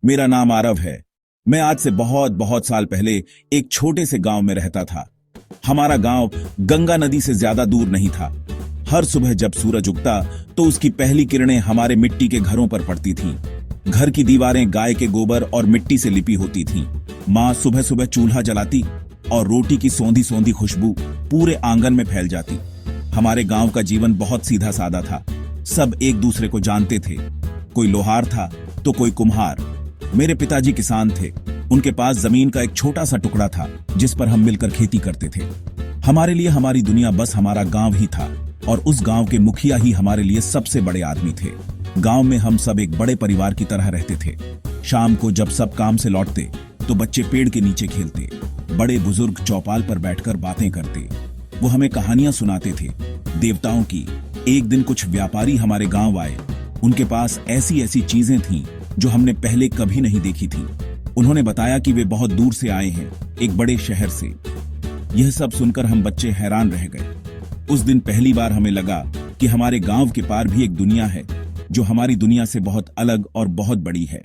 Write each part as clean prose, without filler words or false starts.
मेरा नाम आरव है। मैं आज से बहुत बहुत साल पहले एक छोटे से गांव में रहता था। हमारा गांव गंगा नदी से ज्यादा दूर नहीं था। हर सुबह जब सूरज उगता तो उसकी पहली किरणें हमारे मिट्टी के घरों पर पड़ती थीं। घर की दीवारें गाय के गोबर और मिट्टी से लिपी होती थीं। माँ सुबह सुबह चूल्हा जलाती और रोटी की सौंधी सौंधी खुशबू पूरे आंगन में फैल जाती। हमारे गांव का जीवन बहुत सीधा सादा था। सब एक दूसरे को जानते थे। कोई लोहार था तो कोई कुम्हार। मेरे पिताजी किसान थे। उनके पास जमीन का एक छोटा सा टुकड़ा था जिस पर हम मिलकर खेती करते थे। हमारे लिए हमारी दुनिया बस हमारा गांव ही था और उस गांव के मुखिया ही हमारे लिए सबसे बड़े आदमी थे। गांव में हम सब एक बड़े परिवार की तरह रहते थे। शाम को जब सब काम से लौटते तो बच्चे पेड़ के नीचे खेलते, बड़े बुजुर्ग चौपाल पर बैठकर बातें करते। वो हमें कहानियां सुनाते थे देवताओं की। एक दिन कुछ व्यापारी हमारे गांव आए। उनके पास ऐसी ऐसी चीजें थीं जो हमने पहले कभी नहीं देखी थी। उन्होंने बताया कि वे बहुत दूर से आए हैं, एक बड़े शहर से। यह सब सुनकर हम बच्चे हैरान रह गए। उस दिन पहली बार हमें लगा कि हमारे गांव के पार भी एक दुनिया है जो हमारी दुनिया से बहुत अलग और बहुत बड़ी है।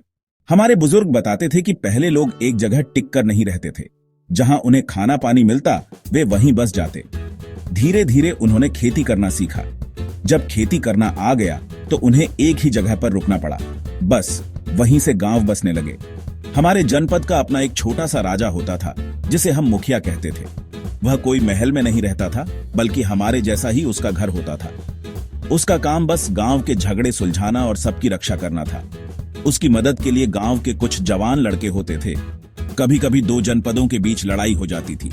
हमारे बुजुर्ग बताते थे कि पहले लोग एक जगह टिक कर नहीं रहते थे। जहां उन्हें खाना पानी मिलता वे वहीं बस जाते। धीरे धीरे उन्होंने खेती करना सीखा। जब खेती करना आ गया तो उन्हें एक ही जगह पर रुकना पड़ा। बस वहीं से गांव बसने लगे। हमारे जनपद का अपना एक छोटा सा राजा होता था जिसे हम मुखिया कहते थे। वह कोई महल में नहीं रहता था बल्कि हमारे जैसा ही उसका घर होता था। उसका काम बस गांव के झगड़े सुलझाना और सबकी रक्षा करना था। उसकी मदद के लिए गांव के कुछ जवान लड़के होते थे। कभी कभी दो जनपदों के बीच लड़ाई हो जाती थी।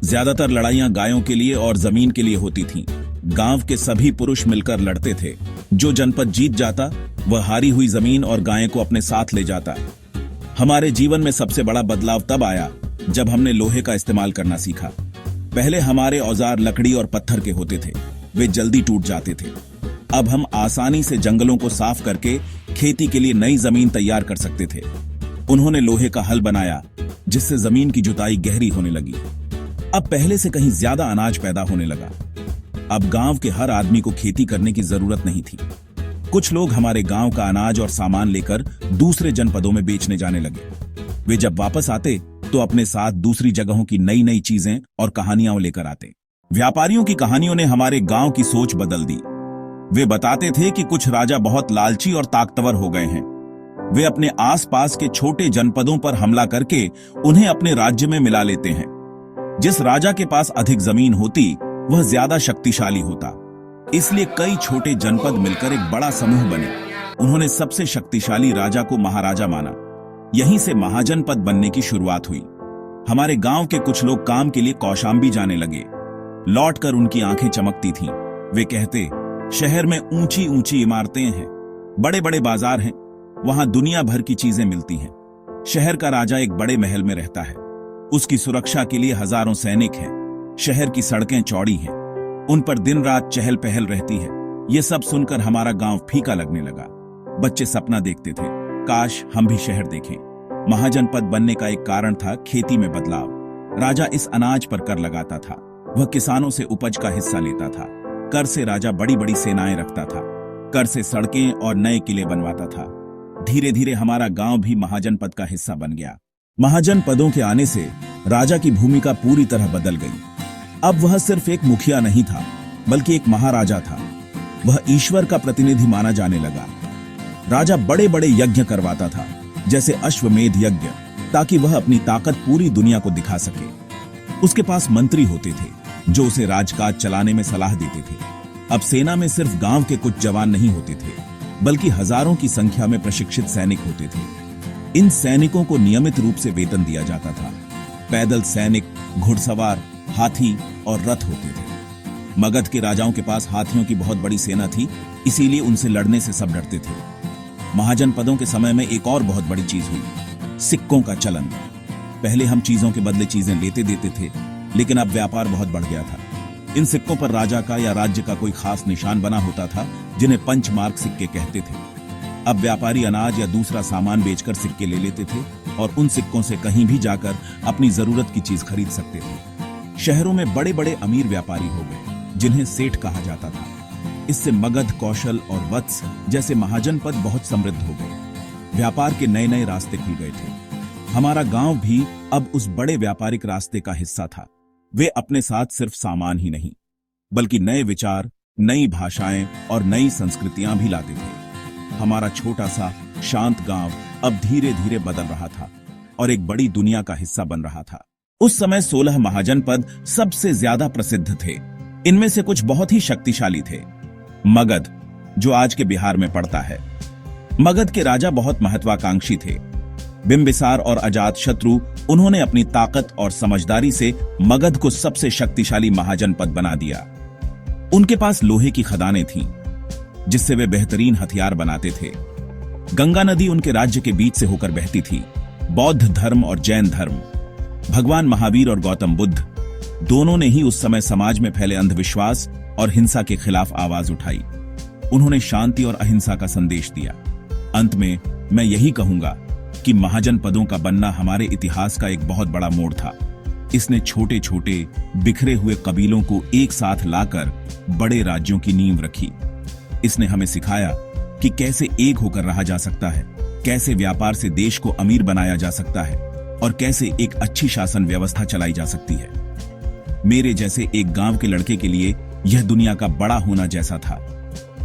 ज्यादातर लड़ाइयां गायों के लिए और जमीन के लिए होती थीं। गांव के सभी पुरुष मिलकर लड़ते थे। जो जनपद जीत जाता वह हारी हुई जमीन और गायें को अपने साथ ले जाता। हमारे जीवन में सबसे बड़ा बदलाव तब आया जब हमने लोहे का इस्तेमाल करना सीखा। पहले हमारे औजार लकड़ी और पत्थर के होते थे, वे जल्दी टूट जाते थे। अब हम आसानी से जंगलों को साफ करके खेती के लिए नई जमीन तैयार कर सकते थे। उन्होंने लोहे का हल बनाया जिससे जमीन की जुताई गहरी होने लगी। अब पहले से कहीं ज्यादा अनाज पैदा होने लगा। अब गांव के हर आदमी को खेती करने की जरूरत नहीं थी। कुछ लोग हमारे गांव का अनाज और सामान लेकर दूसरे जनपदों में बेचने जाने लगे। वे जब वापस आते तो अपने साथ दूसरी जगहों की नई नई चीजें और कहानियां लेकर आते। व्यापारियों की कहानियों ने हमारे गांव की सोच बदल दी। वे बताते थे कि कुछ राजा बहुत लालची और ताकतवर हो गए हैं। वे अपने आसपास के छोटे जनपदों पर हमला करके उन्हें अपने राज्य में मिला लेते हैं। जिस राजा के पास अधिक जमीन होती वह ज्यादा शक्तिशाली होता। इसलिए कई छोटे जनपद मिलकर एक बड़ा समूह बने। उन्होंने सबसे शक्तिशाली राजा को महाराजा माना। यहीं से महाजनपद बनने की शुरुआत हुई। हमारे गांव के कुछ लोग काम के लिए कौशाम्बी जाने लगे। लौटकर उनकी आंखें चमकती थीं। वे कहते, शहर में ऊंची ऊंची इमारतें हैं, बड़े बड़े बाजार हैं, वहां दुनिया भर की चीजें मिलती हैं। शहर का राजा एक बड़े महल में रहता है। उसकी सुरक्षा के लिए हजारों सैनिक हैं। शहर की सड़कें चौड़ी हैं, उन पर दिन रात चहल पहल रहती है। ये सब सुनकर हमारा गांव फीका लगने लगा। बच्चे सपना देखते थे, काश हम भी शहर देखें। महाजनपद बनने का एक कारण था खेती में बदलाव। राजा इस अनाज पर कर लगाता था। वह किसानों से उपज का हिस्सा लेता था। कर से राजा बड़ी बड़ी सेनाएं रखता था। कर से सड़कें और नए किले बनवाता था। धीरे धीरे हमारा गांव भी महाजनपद का हिस्सा बन गया। महाजनपदों के आने से राजा की भूमिका पूरी तरह बदल गई। अब वह सिर्फ एक मुखिया नहीं था बल्कि एक महाराजा था। वह ईश्वर का प्रतिनिधि माना जाने लगा। राजा बड़े बड़े यज्ञ करवाता था, जैसे अश्वमेध यज्ञ, ताकि वह अपनी ताकत पूरी दुनिया को दिखा सके। उसके पास मंत्री होते थे जो उसे राजकाज चलाने में सलाह देते थे। अब सेना में सिर्फ गांव के कुछ जवान नहीं होते थे बल्कि हजारों की संख्या में प्रशिक्षित सैनिक होते थे। इन सैनिकों को नियमित रूप से वेतन दिया जाता था। पैदल सैनिक, घुड़सवार, हाथी और रथ होते थे। मगध के राजाओं के पास हाथियों की बहुत बड़ी सेना थी, इसीलिए उनसे लड़ने से सब डरते थे। महाजनपदों के समय में एक और बहुत बड़ी चीज हुई, सिक्कों का चलन। पहले हम चीजों के बदले चीजें लेते देते थे, लेकिन अब व्यापार बहुत बढ़ गया था। इन सिक्कों पर राजा का या राज्य का कोई खास निशान बना होता था, जिन्हें पंचमार्क सिक्के कहते थे। अब व्यापारी अनाज या दूसरा सामान बेचकर सिक्के ले लेते थे और उन सिक्कों से कहीं भी जाकर अपनी जरूरत की चीज खरीद सकते थे। शहरों में बड़े बड़े अमीर व्यापारी हो गए जिन्हें सेठ कहा जाता था। इससे मगध, कौशल और वत्स जैसे महाजनपद बहुत समृद्ध हो गए। व्यापार के नए नए रास्ते खुल गए थे। हमारा गांव भी अब उस बड़े व्यापारिक रास्ते का हिस्सा था। वे अपने साथ सिर्फ सामान ही नहीं, बल्कि नए विचार, नई भाषाएं और नई संस्कृतियां भी लाते थे। हमारा छोटा सा शांत गांव अब धीरे धीरे बदल रहा था और एक बड़ी दुनिया का हिस्सा बन रहा था। उस समय 16 महाजनपद सबसे ज्यादा प्रसिद्ध थे। इनमें से कुछ बहुत ही शक्तिशाली थे। मगध, जो आज के बिहार में पड़ता है। मगध के राजा बहुत महत्वाकांक्षी थे। बिंबिसार और अजातशत्रु, उन्होंने अपनी ताकत और समझदारी से मगध को सबसे शक्तिशाली महाजनपद बना दिया। उनके पास लोहे की खदानें थीं, जिससे वे बेहतरीन हथियार बनाते थे। गंगा नदी उनके राज्य के बीच से होकर बहती थी। बौद्ध धर्म और जैन धर्म, भगवान महावीर और गौतम बुद्ध, दोनों ने ही उस समय समाज में फैले अंधविश्वास और हिंसा के खिलाफ आवाज उठाई। उन्होंने शांति और अहिंसा का संदेश दिया। अंत में मैं यही कहूंगा कि महाजनपदों का बनना हमारे इतिहास का एक बहुत बड़ा मोड़ था। इसने छोटे छोटे बिखरे हुए कबीलों को एक साथ लाकर बड़े राज्यों की नींव रखी। इसने हमें सिखाया कि कैसे एक होकर रहा जा सकता है, कैसे व्यापार से देश को अमीर बनाया जा सकता है और कैसे एक अच्छी शासन व्यवस्था चलाई जा सकती है। मेरे जैसे एक गांव के लड़के के लिए यह दुनिया का बड़ा होना जैसा था।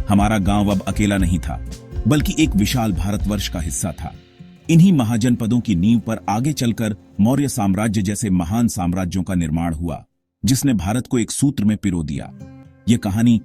हमारा गांव अब अकेला नहीं था, बल्कि एक विशाल भारतवर्ष का हिस्सा था। इन्हीं महाजनपदों की नींव पर आगे चलकर मौर्य साम्राज्य जैसे महान साम्राज्यों का निर्माण हुआ, जिसने भारत को एक सूत्र में पिरो दिया। यह कहानी